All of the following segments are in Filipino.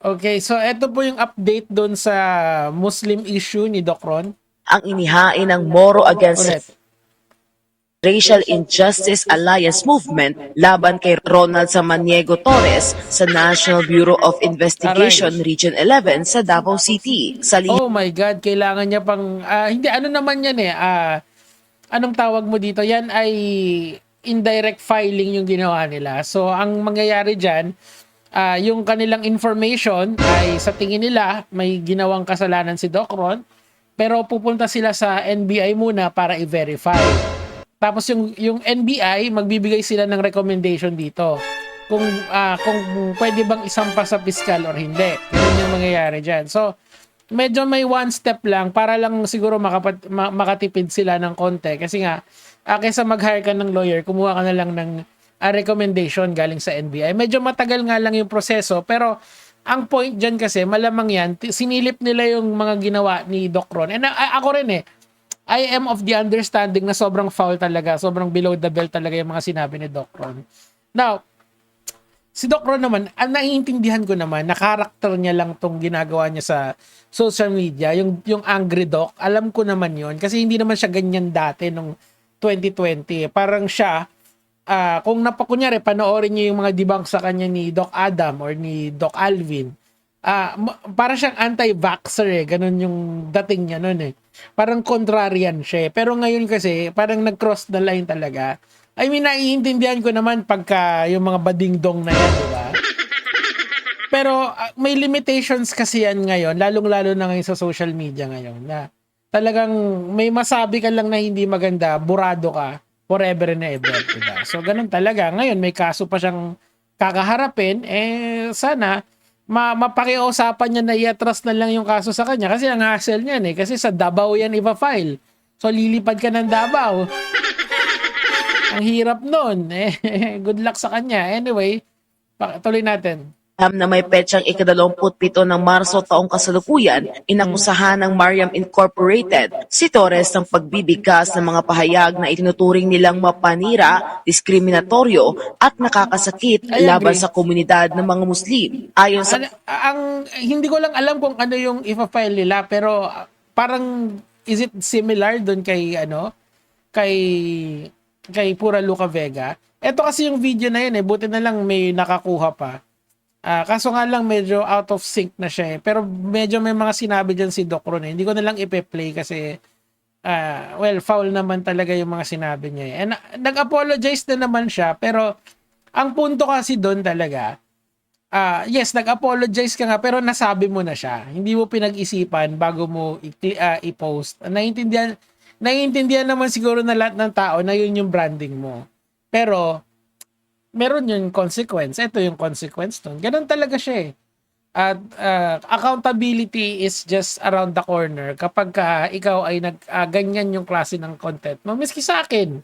Okay, so eto po yung update doon sa Muslim issue ni Doc Ron. Ang inihain ng Moro Against Ulit. Racial Injustice Alliance Movement laban kay Ronald Samaniego Torres sa National Bureau of Aray. Investigation Region 11 sa Davao City. Sa Oh my God, kailangan niya pang, hindi, ano naman yan eh, anong tawag mo dito? Yan ay indirect filing yung ginawa nila. So, ang mangyayari dyan, yung kanilang information ay sa tingin nila may ginawang kasalanan si Doc Ron, pero pupunta sila sa NBI muna para i-verify. Tapos yung NBI magbibigay sila ng recommendation dito kung pwede bang isampa sa piskal or hindi. Yun yung mangyayari diyan. So medyo may one step lang para lang siguro makatipid sila ng konti kasi nga kaysa mag-hire ka ng lawyer, kumuha ka na lang ng recommendation galing sa NBI. Medyo matagal nga lang yung proseso pero ang point dyan kasi malamang yan sinilip nila yung mga ginawa ni Doc Ron. And ako rin I am of the understanding na sobrang foul talaga, sobrang below the belt talaga yung mga sinabi ni Doc Ron. Now, si Doc Ron naman, ang naiintindihan ko naman, na karakter niya lang tong ginagawa niya sa social media, yung Angry Doc, alam ko naman yon kasi hindi naman siya ganyan dati nung 2020. Parang siya, kung napakunyari, panoorin niyo yung mga debunk sa kanya ni Doc Adam or ni Doc Alvin, para siyang anti-vaxxer eh. Ganun yung dating niya nun eh. Parang contrarian siya eh. Pero ngayon kasi, parang nag-cross the line talaga. I mean, naiintindihan ko naman pagka yung mga badingdong na yan, di ba? Pero may limitations kasi yan ngayon, lalong-lalo na ngayon sa social media ngayon, na talagang may masabi ka lang na hindi maganda, burado ka, forever and ever, diba? So, ganun talaga. Ngayon, may kaso pa siyang kakaharapin, sana mapakiusapan niya na i-atras na lang yung kaso sa kanya kasi ang hassle niyan eh. Kasi sa Davao yan ipa-file. So, lilipad ka ng Davao. Ang hirap nun. Good luck sa kanya. Anyway, tuloy natin. na may petsang ika-27 ng Marso taong kasalukuyan, inakusahan ng Mariam Incorporated si Torres ng pagbibigkas ng mga pahayag na itinuturing nilang mapanira, diskriminatoryo at nakakasakit I laban agree. sa komunidad ng mga Muslim. Ayon sa Hindi ko lang alam kung ano yung ipa-file nila pero parang is it similar doon kay Pura Luca Vega. Ito kasi yung video na yun buti na lang may nakakuha pa. Kaso nga lang medyo out of sync na siya pero medyo may mga sinabi diyan si Doc Ron Hindi ko na lang ipe-play kasi well, foul naman talaga yung mga sinabi niya And nag-apologize na naman siya pero ang punto kasi doon talaga yes, nag-apologize ka nga pero nasabi mo na siya. Hindi mo pinag-isipan bago mo i-post. Naiintindihan naman siguro na lahat ng tao na yun yung branding mo. Pero meron yung consequence. Ito yung consequence nun. Ganun talaga siya eh. At accountability is just around the corner kapag ikaw ay ganyan yung klase ng content mo. Miski sa akin,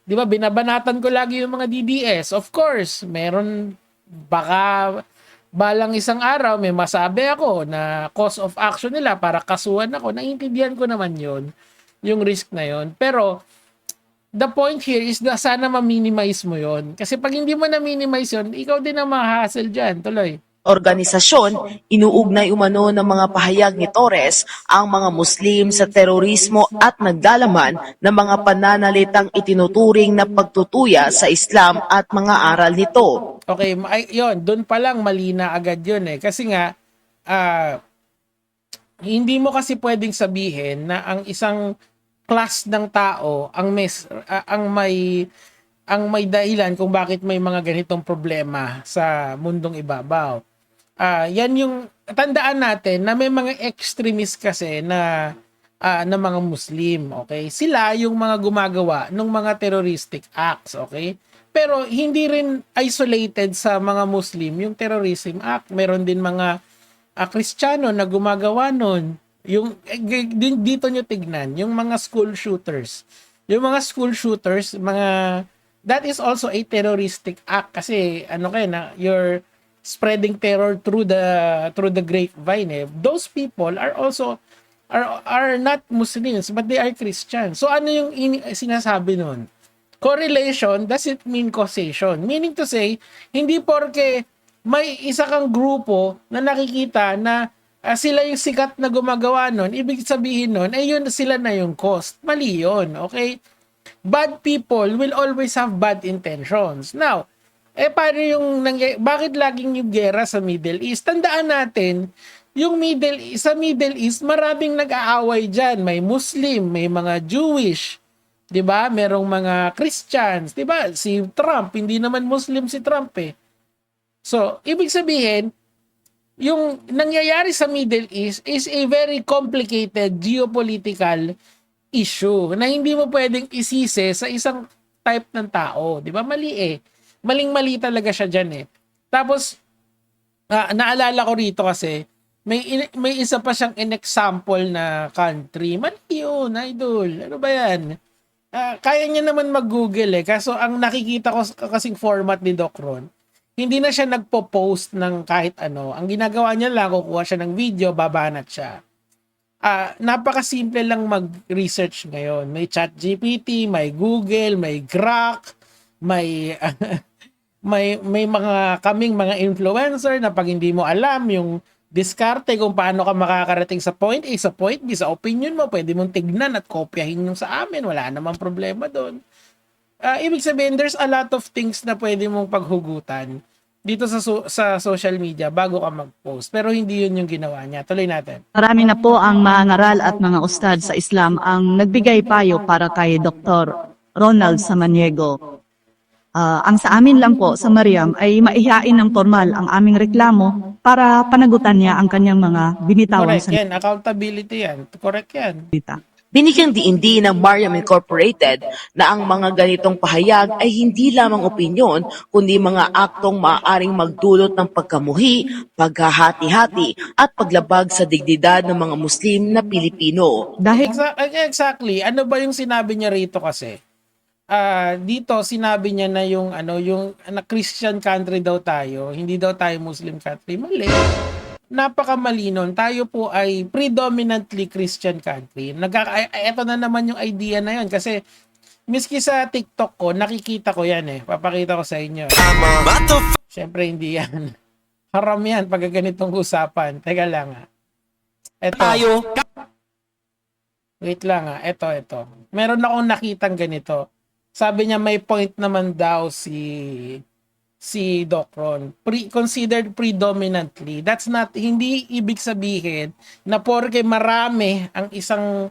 di ba, binabanatan ko lagi yung mga DDS. Of course, meron baka balang isang araw may masabi ako na cause of action nila para kasuhan ako. Naiintindihan ko naman yon yung risk na yon. Pero the point here is na sana ma-minimize mo yon. Kasi pag hindi mo na-minimize yon, ikaw din ang ma-hassle dyan. Tuloy. organisasyon, inuugnay umano ng mga pahayag ni Torres ang mga Muslim sa terorismo at naglalaman ng mga pananalitang itinuturing na pagtutuya sa Islam at mga aral nito. Okay, yon, doon pa lang mali na agad yun Kasi nga, hindi mo kasi pwedeng sabihin na ang isang class ng tao ang may dahilan kung bakit may mga ganitong problema sa mundong ibabaw. Yan yung tandaan natin na may mga extremist kasi na mga Muslim, okay? Sila yung mga gumagawa ng mga terroristic acts, okay? Pero hindi rin isolated sa mga Muslim yung terrorism act. Meron din mga Kristiyano na gumagawa nun. Dito nyo tignan, yung mga school shooters. Yung mga school shooters, that is also a terroristic act kasi you're spreading terror through the grapevine Those people are also are not Muslims but they are Christians. So ano yung sinasabi nun? Correlation doesn't mean causation. Meaning to say, hindi porke may isa kang grupo na nakikita na sila yung sikat na gumagawa nun, ibig sabihin nun, yun sila na yung cost. Mali yun, okay? Bad people will always have bad intentions. Now, paano bakit laging yung gera sa Middle East? Tandaan natin, sa Middle East, maraming nag-aaway dyan. May Muslim, may mga Jewish, 'di ba? Merong mga Christians, 'di ba? Si Trump, hindi naman Muslim si Trump eh. So, ibig sabihin, yung nangyayari sa Middle East is a very complicated geopolitical issue na hindi mo pwedeng isisi sa isang type ng tao. 'Di ba? Mali eh. Maling-mali talaga siya diyan eh. Tapos, naalala ko rito kasi, may isa pa siyang in-example na country. Mali yun, idol. Ano ba yan? Kaya niya naman mag-google eh. Kaso ang nakikita ko kasing format ni Doc Ron, hindi na siya nagpo-post ng kahit ano. Ang ginagawa niya lang, kukuha siya ng video, babanat siya. Napakasimple lang mag-research ngayon. May ChatGPT, may Google, may Grok, may may mga influencer na pag hindi mo alam yung diskarte kung paano ka makakarating sa point A, sa point B, sa opinion mo, pwede mong tignan at kopyahin yung sa amin. Wala namang problema doon. Ibig sabihin, there's a lot of things na pwede mong paghugutan dito sa social media bago ka mag-post. Pero hindi yun yung ginawa niya. Tuloy natin. Marami na po ang mga ngaral at mga ustad sa Islam ang nagbigay payo para kay Dr. Ronald Samaniego. Ang sa amin lang po sa Mariam ay maihain ng formal ang aming reklamo para panagutan niya ang kanyang mga binitawang Correct yan. Accountability yan. Correct yan. salita. Binigyang diin ng Mariam Incorporated na ang mga ganitong pahayag ay hindi lamang opinyon, kundi mga aktong maaaring magdulot ng pagkamuhi, paghahati-hati at paglabag sa dignidad ng mga Muslim na Pilipino. Dahil Exactly. Ano ba yung sinabi niya rito kasi? Dito sinabi niya na yung Christian country daw tayo, hindi daw tayo Muslim country. Mali. Napakamali nun. Tayo po ay predominantly Christian country. Ito na naman yung idea na yun kasi miski sa TikTok ko, nakikita ko yan eh. Papakita ko sa inyo. Siyempre hindi yan. Haram yan pag ganitong usapan. Teka lang Ito. Wait lang Ito. Meron akong nakitang ganito. Sabi niya may point naman daw si Doc Ron. Considered predominantly. That's not, hindi ibig sabihin na porke marami ang isang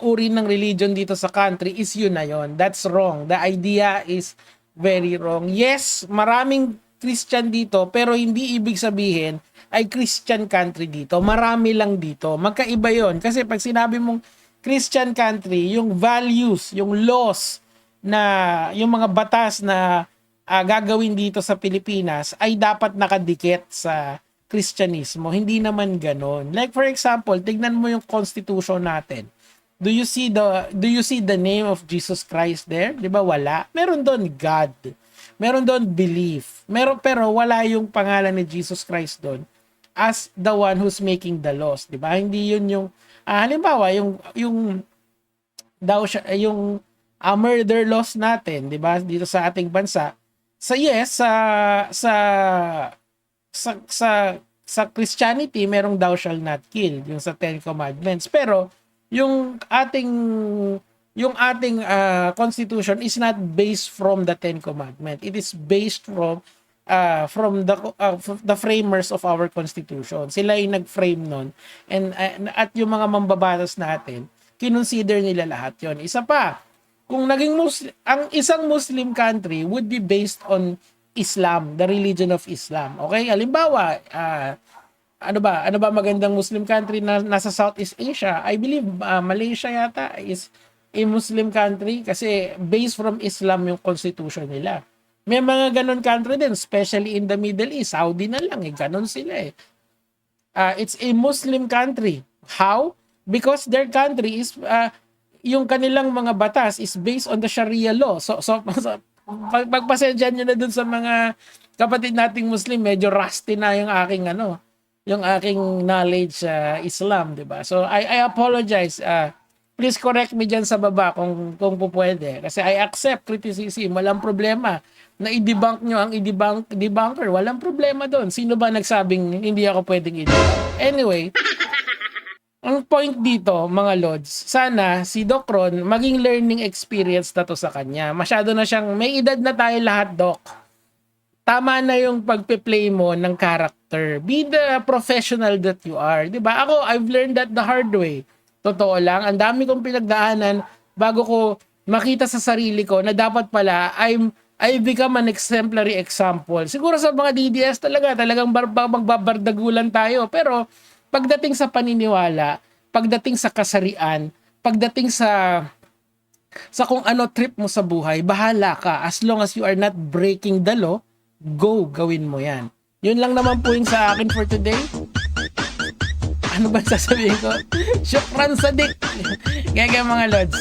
uri ng religion dito sa country is yun na yun. That's wrong. The idea is very wrong. Yes, maraming Christian dito pero hindi ibig sabihin ay Christian country dito. Marami lang dito. Magkaiba yun. Kasi pag sinabi mong Christian country, yung values, yung laws na yung mga batas na gagawin dito sa Pilipinas ay dapat nakadikit sa Kristyanismo. Hindi naman ganon. Like for example, tignan mo yung constitution natin. Do you see the name of Jesus Christ there? 'Di ba wala? Meron doon God. Meron doon belief. Pero wala yung pangalan ni Jesus Christ doon as the one who's making the laws, 'di ba? Hindi yun yung halimbawa yung murder laws natin, 'di ba? Dito sa ating bansa. Sa Christianity, merong thou shall not kill, yung sa Ten Commandments. Pero yung ating constitution is not based from the Ten Commandments. It is based from the framers of our constitution. Sila yung nag-frame nun. At yung mga mambabatas natin, kinonsider nila lahat yon. Isa pa, kung naging ang isang Muslim country would be based on Islam, the religion of Islam. Okay? Halimbawa, ano ba magandang Muslim country na nasa Southeast Asia? I believe Malaysia yata is a Muslim country kasi based from Islam yung constitution nila. May mga ganon country din, especially in the Middle East. Saudi na lang, ganon sila It's a Muslim country. How? Because their country is, yung kanilang mga batas is based on the Sharia law. So pagpasensyahan nyo na dun sa mga kapatid nating Muslim, medyo rusty na yung aking knowledge Islam, di ba? So I apologize. Please correct me dyan sa baba kung pupwede. Kasi I accept criticism, walang problema. na i-debunk nyo ang debunker. Walang problema doon. Sino ba nagsabing hindi ako pwedeng i-debunk? Anyway, ang point dito, mga Lods, sana si Doc Ron maging learning experience na to sa kanya. Masyado na siyang, may edad na tayo lahat, Doc. Tama na yung pagpe-play mo ng character. Be the professional that you are. Diba? Ako, I've learned that the hard way. Totoo lang, ang dami kong pinagdaanan bago ko makita sa sarili ko na dapat pala I become an exemplary example. Siguro sa mga DDS talagang magbabardagulan tayo. Pero pagdating sa paniniwala, pagdating sa kasarian, pagdating sa kung ano trip mo sa buhay, bahala ka. As long as you are not breaking the law, gawin mo yan. Yun lang naman po yung sa akin for today. Ano ba sasabihin ko? Syukran sa dik. Kaya mga Lods.